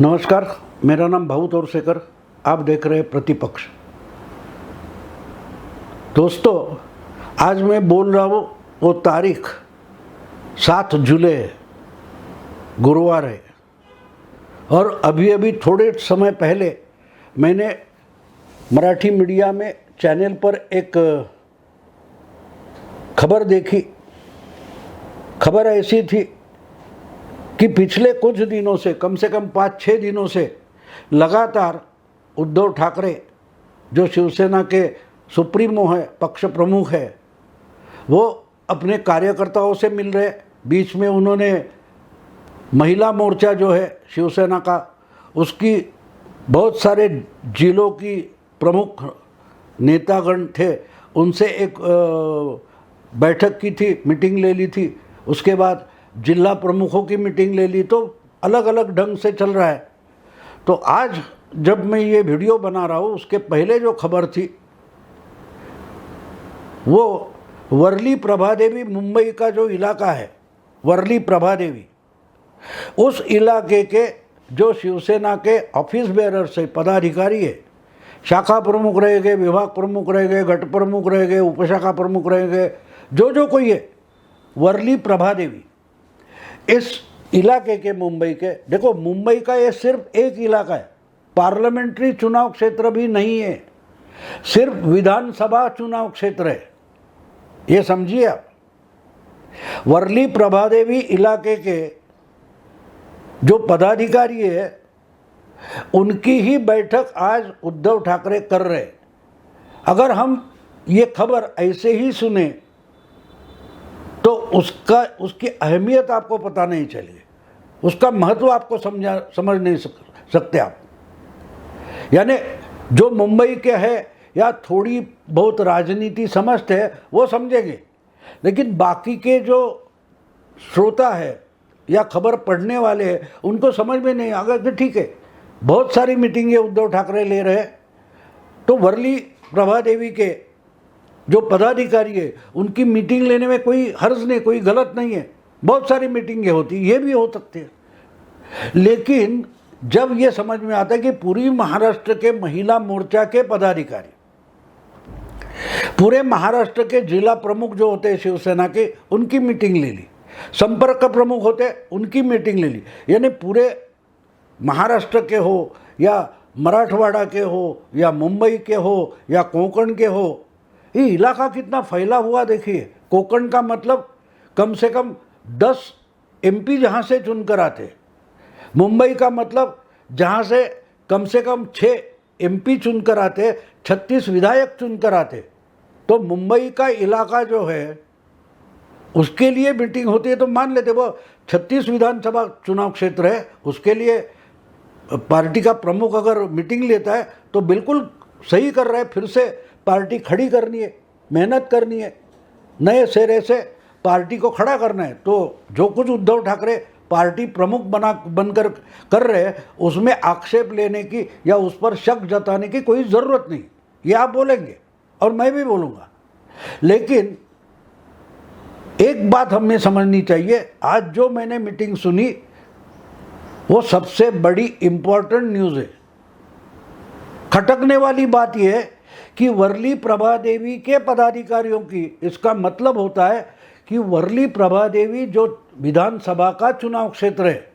नमस्कार, मेरा नाम भाऊ तोरसेकर। आप देख रहे हैं प्रतिपक्ष। दोस्तों, आज मैं बोल रहा हूँ, वो तारीख 7 जुलाई है, गुरुवार है। और अभी थोड़े समय पहले मैंने मराठी मीडिया में चैनल पर एक खबर देखी। खबर ऐसी थी कि पिछले कुछ दिनों से कम 5-6 दिनों से लगातार उद्धव ठाकरे, जो शिवसेना के सुप्रीमो है, पक्ष प्रमुख है, वो अपने कार्यकर्ताओं से मिल रहे। बीच में उन्होंने महिला मोर्चा जो है शिवसेना का, उसकी बहुत सारे जिलों की प्रमुख नेतागण थे, उनसे एक बैठक की थी, मीटिंग ले ली थी। उसके बाद जिला प्रमुखों की मीटिंग ले ली। तो अलग अलग ढंग से चल रहा है। तो आज जब मैं ये वीडियो बना रहा हूँ, उसके पहले जो खबर थी वो वर्ली प्रभादेवी, मुंबई का जो इलाका है वर्ली प्रभादेवी, उस इलाके के जो शिवसेना के ऑफिस बेरर्स है, पदाधिकारी है, शाखा प्रमुख रह गए, विभाग प्रमुख रह गए, घट प्रमुख रह गए, उपशाखा प्रमुख रह गए, जो कोई है, वर्ली प्रभादेवी, इस इलाके के मुंबई के, देखो मुंबई का ये सिर्फ एक इलाका है, पार्लियामेंट्री चुनाव क्षेत्र भी नहीं है, सिर्फ विधानसभा चुनाव क्षेत्र है, ये समझिए आप। वर्ली प्रभादेवी इलाके के जो पदाधिकारी है, उनकी ही बैठक आज उद्धव ठाकरे कर रहे। अगर हम ये खबर ऐसे ही सुने तो उसकी अहमियत आपको पता नहीं चली, उसका महत्व आपको समझ नहीं सकते आप। यानी जो मुंबई के है या थोड़ी बहुत राजनीति समझते हैं वो समझेंगे, लेकिन बाकी के जो श्रोता है या खबर पढ़ने वाले हैं, उनको समझ में नहीं आएगा कि ठीक है, बहुत सारी मीटिंगें उद्धव ठाकरे ले रहे हैं, तो वर्ली प्रभादेवी के जो पदाधिकारी है उनकी मीटिंग लेने में कोई हर्ज नहीं, कोई गलत नहीं है। बहुत सारी मीटिंगें होती, ये भी हो सकती है। लेकिन जब ये समझ में आता है कि पूरी महाराष्ट्र के महिला मोर्चा के पदाधिकारी, पूरे महाराष्ट्र के जिला प्रमुख जो होते हैं शिवसेना के, उनकी मीटिंग ले ली, संपर्क प्रमुख होते उनकी मीटिंग ले ली, यानी पूरे महाराष्ट्र के हो या मराठवाड़ा के हो या मुंबई के हो या कोंकण के हो, ये इलाका कितना फैला हुआ देखिए। कोंकण का मतलब कम से कम 10 एमपी जहाँ से चुनकर आते, मुंबई का मतलब जहाँ से कम 6 एमपी चुनकर आते, 36 विधायक चुनकर आते। तो मुंबई का इलाका जो है उसके लिए मीटिंग होती है, तो मान लेते वो 36 विधानसभा चुनाव क्षेत्र है, उसके लिए पार्टी का प्रमुख अगर मीटिंग लेता है तो बिल्कुल सही कर रहा है। फिर से पार्टी खड़ी करनी है, मेहनत करनी है, नए सिरे से पार्टी को खड़ा करना है। तो जो कुछ उद्धव ठाकरे पार्टी प्रमुख बनकर कर रहे हैं, उसमें आक्षेप लेने की या उस पर शक जताने की कोई ज़रूरत नहीं। ये आप बोलेंगे और मैं भी बोलूँगा, लेकिन एक बात हमें समझनी चाहिए। आज जो मैंने मीटिंग सुनी वो सबसे बड़ी इम्पोर्टेंट न्यूज़ है। खटकने वाली बात यह है कि वर्ली प्रभादेवी के पदाधिकारियों की, इसका मतलब होता है कि वर्ली प्रभादेवी जो विधानसभा का चुनाव क्षेत्र है,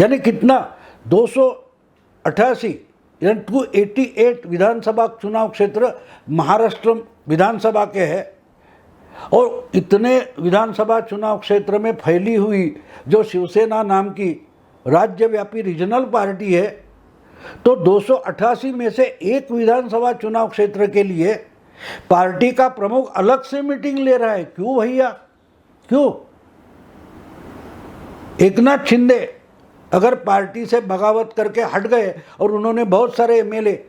यानी कितना 288 यानी 288 विधानसभा चुनाव क्षेत्र महाराष्ट्र विधानसभा के है, और इतने विधानसभा चुनाव क्षेत्र में फैली हुई जो शिवसेना नाम की राज्यव्यापी रीजनल पार्टी है, तो 288 में से एक विधानसभा चुनाव क्षेत्र के लिए पार्टी का प्रमुख अलग से मीटिंग ले रहा है। क्यों भैया, क्यों? एकनाथ शिंदे अगर पार्टी से बगावत करके हट गए और उन्होंने बहुत सारे एमएलए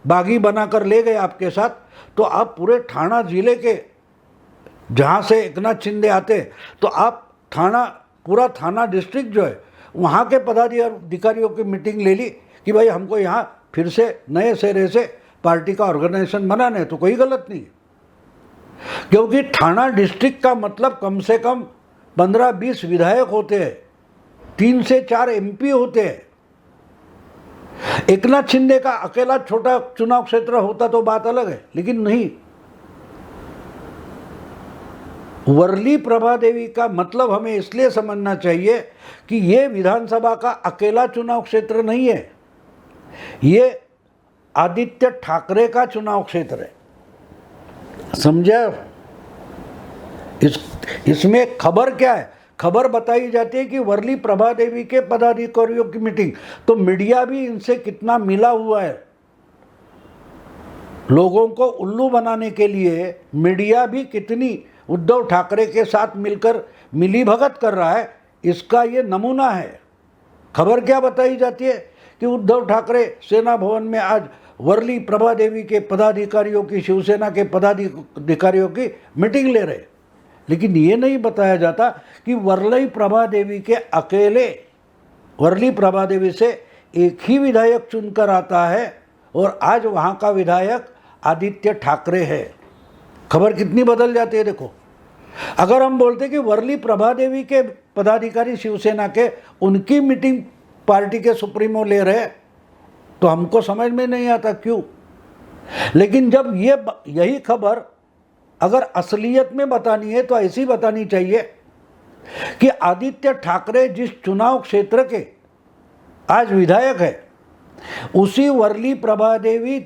बागी बनाकर ले गए आपके साथ, तो आप पूरे ठाणा जिले के, जहाँ से एकनाथ शिंदे आते, तो आप पूरा थाना डिस्ट्रिक्ट जो है, वहाँ के पदाधिकारियों की मीटिंग ले ली कि भाई हमको यहाँ फिर से नए सिरे से पार्टी का ऑर्गेनाइजेशन बनाना है, तो कोई गलत नहीं है। क्योंकि थाना डिस्ट्रिक्ट का मतलब कम से कम 15-20 विधायक होते हैं, 3 से 4 MP होते हैं। एकनाथ शिंदे का अकेला छोटा चुनाव क्षेत्र होता तो बात अलग है, लेकिन नहीं। वर्ली प्रभा देवी का मतलब हमें इसलिए समझना चाहिए कि ये विधानसभा का अकेला चुनाव क्षेत्र नहीं है, ये आदित्य ठाकरे का चुनाव क्षेत्र है। समझे? इसमें खबर क्या है? खबर बताई जाती है कि वर्ली प्रभा देवी के पदाधिकारियों की मीटिंग, तो मीडिया भी इनसे कितना मिला हुआ है। लोगों को उल्लू बनाने के लिए मीडिया भी कितनी उद्धव ठाकरे के साथ मिलकर मिलीभगत कर रहा है, इसका ये नमूना है। खबर क्या बताई जाती है कि उद्धव ठाकरे सेना भवन में आज वर्ली प्रभा देवी के पदाधिकारियों की, शिवसेना के पदाधिकारियों की मीटिंग ले रहे, लेकिन ये नहीं बताया जाता कि वर्ली प्रभा देवी के अकेले, वर्ली प्रभा देवी से एक ही विधायक चुनकर आता है और आज वहाँ का विधायक आदित्य ठाकरे है। खबर कितनी बदल जाती है देखो। अगर हम बोलते कि वर्ली प्रभा देवी के पदाधिकारी शिवसेना के, उनकी मीटिंग पार्टी के सुप्रीमो ले रहे, तो हमको समझ में नहीं आता क्यों। लेकिन जब यही खबर अगर असलियत में बतानी है तो ऐसी बतानी चाहिए कि आदित्य ठाकरे जिस चुनाव क्षेत्र के आज विधायक है, उसी वर्ली प्रभा देवी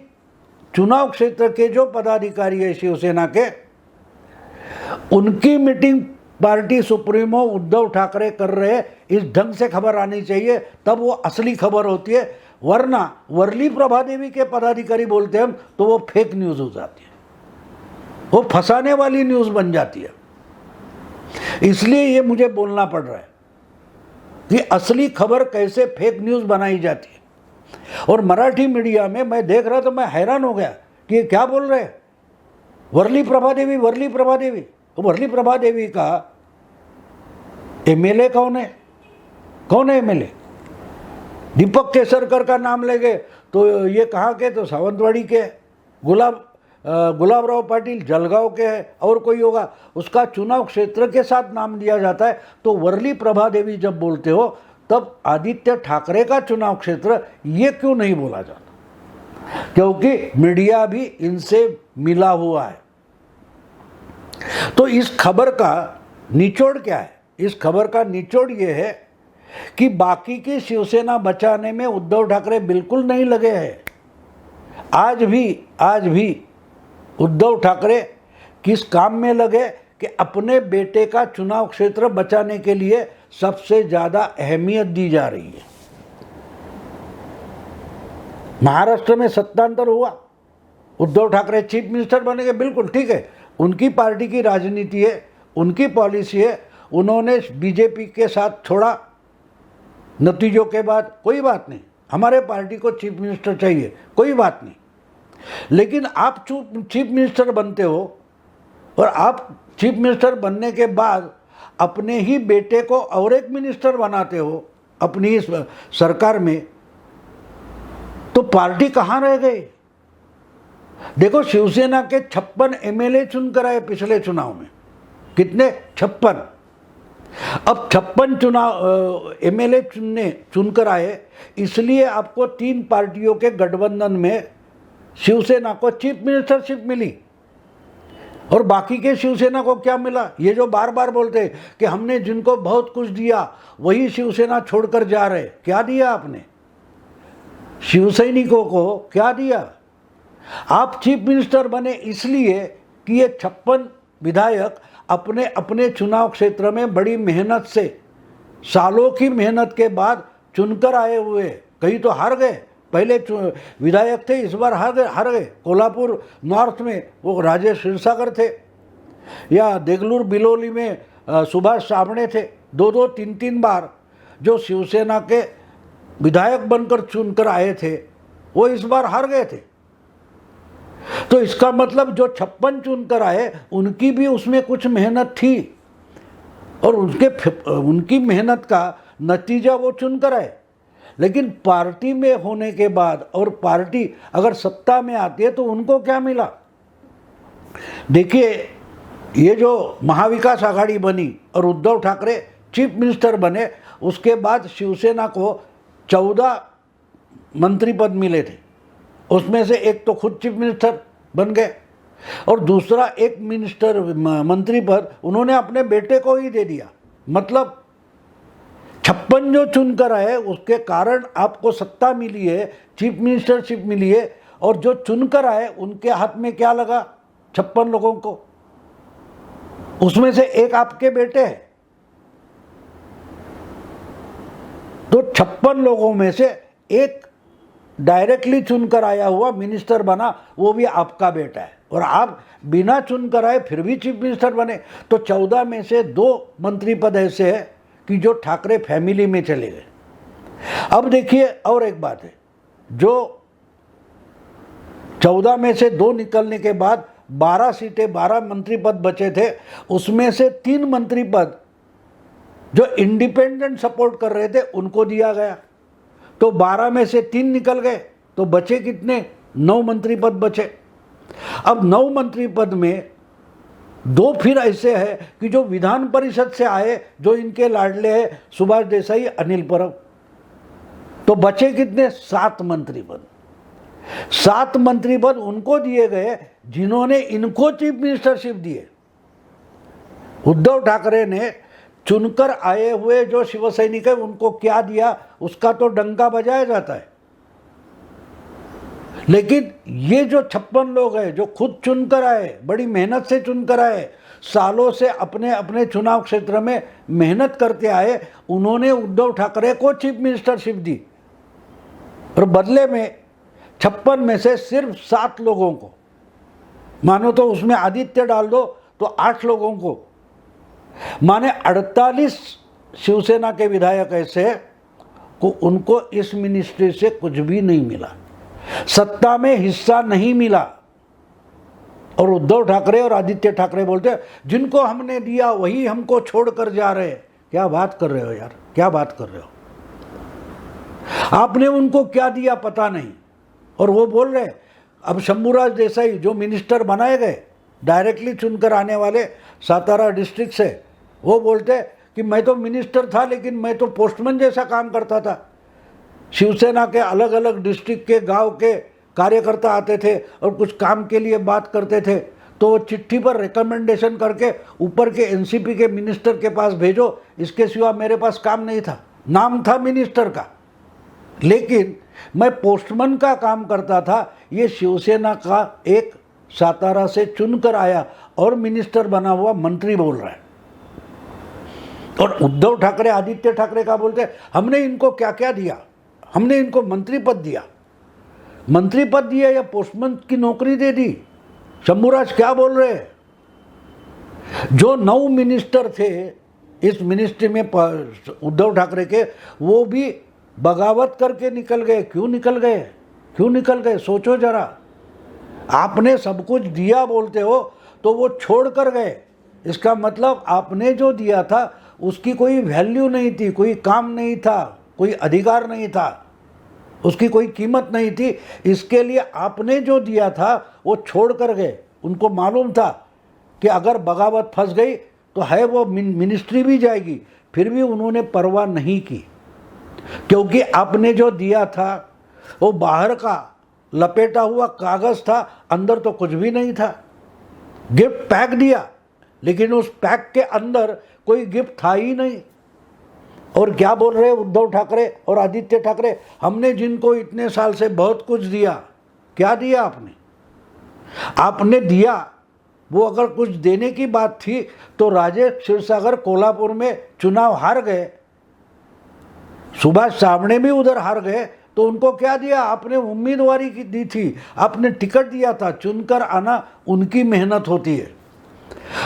चुनाव क्षेत्र के जो पदाधिकारी है शिवसेना के, उनकी meeting party supremo Uddhav Thackeray कर रहे हैं, इस ढंग से खबर आनी चाहिए, तब वो असली खबर होती है। वरना वर्ली प्रभा देवी के पदाधिकारी बोलते हैं हम, तो वो फेक न्यूज़ हो जाती है, वो फंसाने वाली न्यूज़ बन जाती है। इसलिए ये मुझे बोलना पड़ रहा है कि असली खबर कैसे फेक न्यूज़ बनाई जाती है। और मराठी मीडिया में मैं देख रहा तो मैं हैरान हो गया कि ये क्या बोल रहे हैं, वर्ली प्रभा देवी, वर्ली प्रभा देवी। तो वर्ली प्रभा देवी का MLA कौन है? कौन है MLA? दीपक केसरकर का नाम लेंगे तो ये कहाँ के? तो सावंतवाड़ी के। गुलाबराव पाटिल जलगांव के हैं, और कोई होगा, उसका चुनाव क्षेत्र के साथ नाम दिया जाता है। तो वर्ली प्रभा देवी जब बोलते हो तब आदित्य ठाकरे का चुनाव क्षेत्र ये क्यों नहीं बोला जाता? क्योंकि मीडिया भी इनसे मिला हुआ है। तो इस खबर का निचोड़ क्या है? इस खबर का निचोड़ ये है कि बाकी की शिवसेना बचाने में उद्धव ठाकरे बिल्कुल नहीं लगे हैं। आज भी उद्धव ठाकरे किस काम में लगे कि अपने बेटे का चुनाव क्षेत्र बचाने के लिए सबसे ज़्यादा अहमियत दी जा रही है। महाराष्ट्र में सत्तांतर हुआ, उद्धव ठाकरे चीफ मिनिस्टर बनेंगे, बिल्कुल ठीक है, उनकी पार्टी की राजनीति है, उनकी पॉलिसी है, उन्होंने बीजेपी के साथ छोड़ा नतीजों के बाद, कोई बात नहीं, हमारे पार्टी को चीफ मिनिस्टर चाहिए, कोई बात नहीं। लेकिन आप चीफ मिनिस्टर बनते हो और आप चीफ मिनिस्टर बनने के बाद अपने ही बेटे को और एक मिनिस्टर बनाते हो अपनी इस सरकार में, तो पार्टी कहाँ रह गई? देखो, शिवसेना के 56 MLA चुनकर आए पिछले चुनाव में। कितने? 56। अब 56 MLA चुनकर आए, इसलिए आपको 3 पार्टियों के गठबंधन में शिवसेना को चीफ मिनिस्टरशिप मिली। और बाकी के शिवसेना को क्या मिला? ये जो बार बार बोलते हैं कि हमने जिनको बहुत कुछ दिया वही शिवसेना छोड़कर जा रहे, क्या दिया आपने? शिवसैनिकों को क्या दिया? आप चीफ मिनिस्टर बने इसलिए कि ये 56 विधायक अपने अपने चुनाव क्षेत्र में बड़ी मेहनत से, सालों की मेहनत के बाद चुनकर आए हुए। कई तो हार गए, पहले विधायक थे, इस बार हार गए। कोल्हापुर नॉर्थ में वो राजेश क्षीरसागर थे, या देगलूर बिलोली में सुभाष साबणे थे। 2-2, 3-3 बार जो शिवसेना के विधायक बनकर चुनकर आए थे, वो इस बार हार गए थे। तो इसका मतलब जो 56 चुनकर आए उनकी भी उसमें कुछ मेहनत थी, और उनकी मेहनत का नतीजा वो चुनकर आए। लेकिन पार्टी में होने के बाद, और पार्टी अगर सत्ता में आती है तो उनको क्या मिला? देखिए, ये जो महाविकास आघाड़ी बनी और उद्धव ठाकरे चीफ मिनिस्टर बने, उसके बाद शिवसेना को 14 मंत्री पद मिले थे, उसमें से एक तो खुद चीफ मिनिस्टर बन गए और दूसरा एक मंत्री पद उन्होंने अपने बेटे को ही दे दिया। मतलब 56 जो चुनकर आए उसके कारण आपको सत्ता मिली है, चीफ मिनिस्टरशिप मिली है, और जो चुनकर आए उनके हाथ में क्या लगा? 56 लोगों को, उसमें से एक आपके बेटे है। तो 56 लोगों में से एक डायरेक्टली चुनकर आया हुआ मिनिस्टर बना, वो भी आपका बेटा है, और आप बिना चुनकर आए फिर भी चीफ मिनिस्टर बने। तो 14 में से 2 मंत्री पद ऐसे है कि जो ठाकरे फैमिली में चले गए। अब देखिए और एक बात है, जो 14 में से 2 निकलने के बाद 12 सीटें, 12 मंत्री पद बचे थे, उसमें से 3 मंत्री पद जो इंडिपेंडेंट सपोर्ट कर रहे थे उनको दिया गया। तो 12 में से 3 निकल गए, तो बचे कितने? 9 मंत्री पद बचे। अब 9 मंत्री पद में 2 फिर ऐसे हैं कि जो विधान परिषद से आए, जो इनके लाडले हैं, सुभाष देसाई, अनिल परब। तो बचे कितने? 7 मंत्री पद। 7 मंत्री पद उनको दिए गए जिन्होंने इनको चीफ मिनिस्टरशिप दिए। उद्धव ठाकरे ने चुनकर आए हुए जो शिव सैनिक है उनको क्या दिया, उसका तो डंका बजाया जाता है। लेकिन ये जो 56 लोग हैं जो खुद चुनकर आए, बड़ी मेहनत से चुनकर आए, सालों से अपने अपने चुनाव क्षेत्र में मेहनत करते आए, उन्होंने उद्धव ठाकरे को चीफ मिनिस्टरशिप दी, और बदले में 56 में से सिर्फ 7 लोगों को, मानो तो उसमें आदित्य डाल दो तो 8 लोगों को, माने 48 शिवसेना के विधायक ऐसे को उनको इस मिनिस्ट्री से कुछ भी नहीं मिला, सत्ता में हिस्सा नहीं मिला। और उद्धव ठाकरे और आदित्य ठाकरे बोलते हैं जिनको हमने दिया वही हमको छोड़कर जा रहे हैं। क्या बात कर रहे हो यार, क्या बात कर रहे हो? आपने उनको क्या दिया पता नहीं, और वो बोल रहे अब शंभूराज देसाई जो मिनिस्टर बनाए गए डायरेक्टली चुनकर आने वाले सातारा डिस्ट्रिक्ट से, वो बोलते कि मैं तो मिनिस्टर था लेकिन मैं तो पोस्टमैन जैसा काम करता था। शिवसेना के अलग अलग डिस्ट्रिक्ट के गांव के कार्यकर्ता आते थे और कुछ काम के लिए बात करते थे, तो वो चिट्ठी पर रिकमेंडेशन करके ऊपर के एनसीपी के मिनिस्टर के पास भेजो, इसके सिवा मेरे पास काम नहीं था। नाम था मिनिस्टर का, लेकिन मैं पोस्टमैन का काम करता था। ये शिवसेना का एक सातारा से चुनकर आया और मिनिस्टर बना हुआ मंत्री बोल रहा है। और उद्धव ठाकरे, आदित्य ठाकरे का बोलते हमने इनको क्या क्या दिया, हमने इनको मंत्री पद दिया। मंत्री पद दिया या पोस्टमैन की नौकरी दे दी? शंभूराज क्या बोल रहे हैं? जो 9 मिनिस्टर थे इस मिनिस्ट्री में उद्धव ठाकरे के, वो भी बगावत करके निकल गए। क्यों निकल गए? क्यों निकल गए? सोचो जरा। आपने सब कुछ दिया बोलते हो तो वो छोड़ कर गए, इसका मतलब आपने जो दिया था उसकी कोई वैल्यू नहीं थी, कोई काम नहीं था, कोई अधिकार नहीं था, उसकी कोई कीमत नहीं थी। इसके लिए आपने जो दिया था वो छोड़ कर गए। उनको मालूम था कि अगर बगावत फंस गई तो है वो मिनिस्ट्री भी जाएगी, फिर भी उन्होंने परवाह नहीं की, क्योंकि आपने जो दिया था वो बाहर का लपेटा हुआ कागज़ था, अंदर तो कुछ भी नहीं था। गिफ्ट पैक दिया, लेकिन उस पैक के अंदर कोई गिफ्ट था ही नहीं। और क्या बोल रहे उद्धव ठाकरे और आदित्य ठाकरे, हमने जिनको इतने साल से बहुत कुछ दिया। क्या दिया आपने? आपने दिया वो अगर कुछ देने की बात थी तो राजेश क्षीरसागर कोल्हापुर में चुनाव हार गए, सुभाष सामने भी उधर हार गए, तो उनको क्या दिया? आपने उम्मीदवारी की दी थी, आपने टिकट दिया था। चुनकर आना उनकी मेहनत होती है,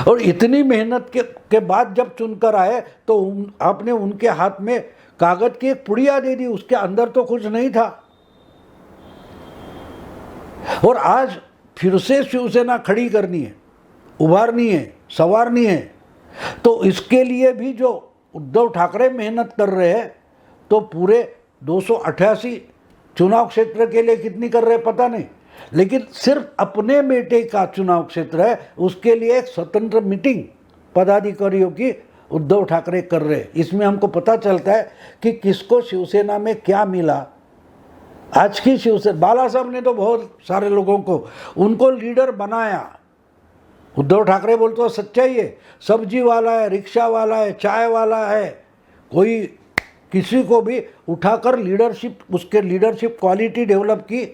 और इतनी मेहनत के बाद जब चुनकर आए तो आपने उनके हाथ में कागज की एक पुड़िया दे दी, उसके अंदर तो कुछ नहीं था। और आज फिर से शिवसेना खड़ी करनी है, उभारनी है, संवारनी है, तो इसके लिए भी जो उद्धव ठाकरे मेहनत कर रहे हैं, तो पूरे 288 चुनाव क्षेत्र के लिए कितनी कर रहे पता नहीं, लेकिन सिर्फ अपने बेटे का चुनाव क्षेत्र है, उसके लिए एक स्वतंत्र मीटिंग पदाधिकारियों की उद्धव ठाकरे कर रहे। इसमें हमको पता चलता है कि किसको शिवसेना में क्या मिला। आज की शिवसेना, बाला साहब ने तो बहुत सारे लोगों को उनको लीडर बनाया। उद्धव ठाकरे बोलते हो सच्चाई है, सब्जी वाला है, रिक्शा वाला है, चाय वाला है, कोई किसी को भी उठाकर लीडरशिप, उसके लीडरशिप क्वालिटी डेवलप की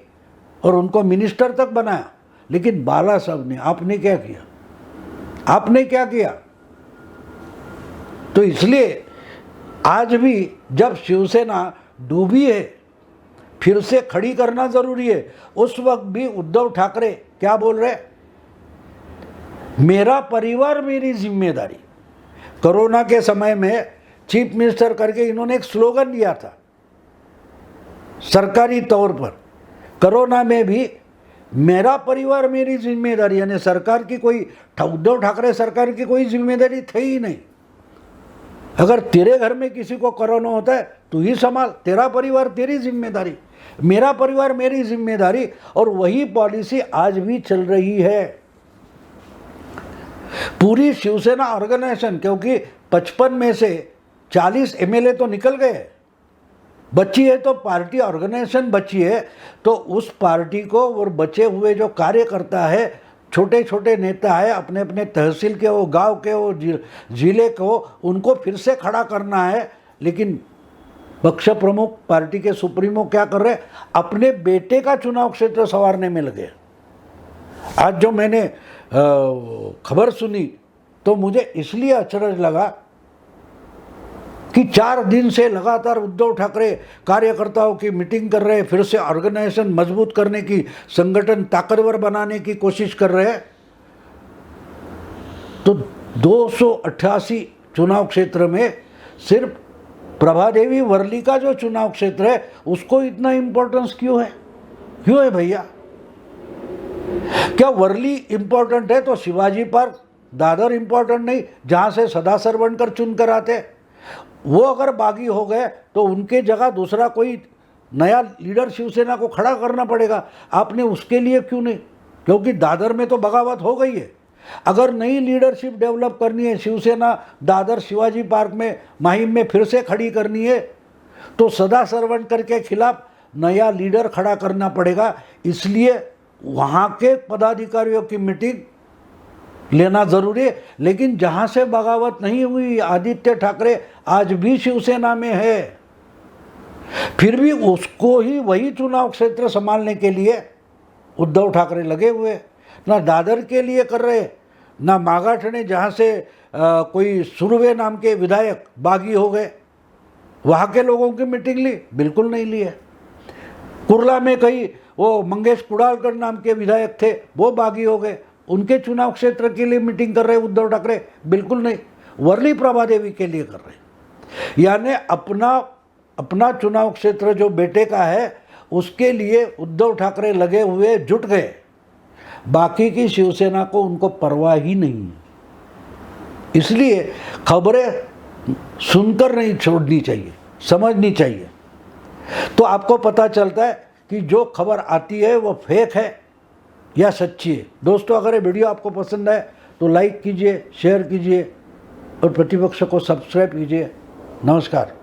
और उनको मिनिस्टर तक बनाया। लेकिन बाला साहब ने, आपने क्या किया? आपने क्या किया? तो इसलिए आज भी जब शिवसेना डूबी है, फिर से खड़ी करना जरूरी है। उस वक्त भी उद्धव ठाकरे क्या बोल रहे? मेरा परिवार मेरी जिम्मेदारी। कोरोना के समय में चीफ मिनिस्टर करके इन्होंने एक स्लोगन दिया था सरकारी तौर पर। कोरोना में भी मेरा परिवार मेरी जिम्मेदारी, यानी सरकार की कोई, उद्धव ठाकरे सरकार की कोई जिम्मेदारी थी ही नहीं। अगर तेरे घर में किसी को कोरोना होता है तू ही संभाल, तेरा परिवार तेरी जिम्मेदारी, मेरा परिवार मेरी जिम्मेदारी। और वही पॉलिसी आज भी चल रही है पूरी शिवसेना ऑर्गेनाइजेशन, क्योंकि 55 में से 40 एमएलए तो निकल गए, बची है तो पार्टी ऑर्गेनाइजेशन बची है। तो उस पार्टी को और बचे हुए जो कार्यकर्ता है, छोटे छोटे नेता है, अपने अपने तहसील के हो, गांव के हो, जिले के हो, उनको फिर से खड़ा करना है। लेकिन पक्ष प्रमुख, पार्टी के सुप्रीमो क्या कर रहे? अपने बेटे का चुनाव क्षेत्र संवारने में लगे। आज जो मैंने खबर सुनी तो मुझे इसलिए अचरज लगा कि 4 दिन से लगातार उद्धव ठाकरे कार्यकर्ताओं की मीटिंग कर रहे हैं, फिर से ऑर्गेनाइजेशन मजबूत करने की, संगठन ताकतवर बनाने की कोशिश कर रहे हैं। तो 288 चुनाव क्षेत्र में सिर्फ प्रभादेवी वर्ली का जो चुनाव क्षेत्र है उसको इतना इंपॉर्टेंस क्यों है? क्यों है भैया? क्या वर्ली इंपॉर्टेंट है तो शिवाजी पार्क, दादर इंपॉर्टेंट नहीं, जहां से सदा सरवणकर चुनकर आते? वो अगर बागी हो गए तो उनके जगह दूसरा कोई नया लीडर शिवसेना को खड़ा करना पड़ेगा। आपने उसके लिए क्यों नहीं? क्योंकि दादर में तो बगावत हो गई है। अगर नई लीडरशिप डेवलप करनी है, शिवसेना दादर शिवाजी पार्क में, माहिम में फिर से खड़ी करनी है, तो सदा सरवणकर के खिलाफ नया लीडर खड़ा करना पड़ेगा। इसलिए वहाँ के पदाधिकारियों की मीटिंग लेना जरूरी है। लेकिन जहाँ से बगावत नहीं हुई, आदित्य ठाकरे आज भी शिवसेना में है, फिर भी उसको ही वही चुनाव क्षेत्र संभालने के लिए उद्धव ठाकरे लगे हुए। ना दादर के लिए कर रहे, ना मागाठणे जहाँ से कोई सुरवे नाम के विधायक बागी हो गए, वहाँ के लोगों की मीटिंग ली? बिल्कुल नहीं ली है। कुर्ला में कहीं वो मंगेश कुडालकर नाम के विधायक थे, वो बागी हो गए, उनके चुनाव क्षेत्र के लिए मीटिंग कर रहे उद्धव ठाकरे? बिल्कुल नहीं। वर्ली प्रभादेवी के लिए कर रहे, यानी अपना चुनाव क्षेत्र जो बेटे का है उसके लिए उद्धव ठाकरे लगे हुए, जुट गए। बाकी की शिवसेना को उनको परवाह ही नहीं है। इसलिए खबरें सुनकर नहीं छोड़नी चाहिए, समझनी चाहिए। तो आपको पता चलता है कि जो खबर आती है वो फेक है या सच्ची है। दोस्तों, अगर ये वीडियो आपको पसंद आए तो लाइक कीजिए, शेयर कीजिए और प्रतिपक्ष को सब्सक्राइब कीजिए। नमस्कार।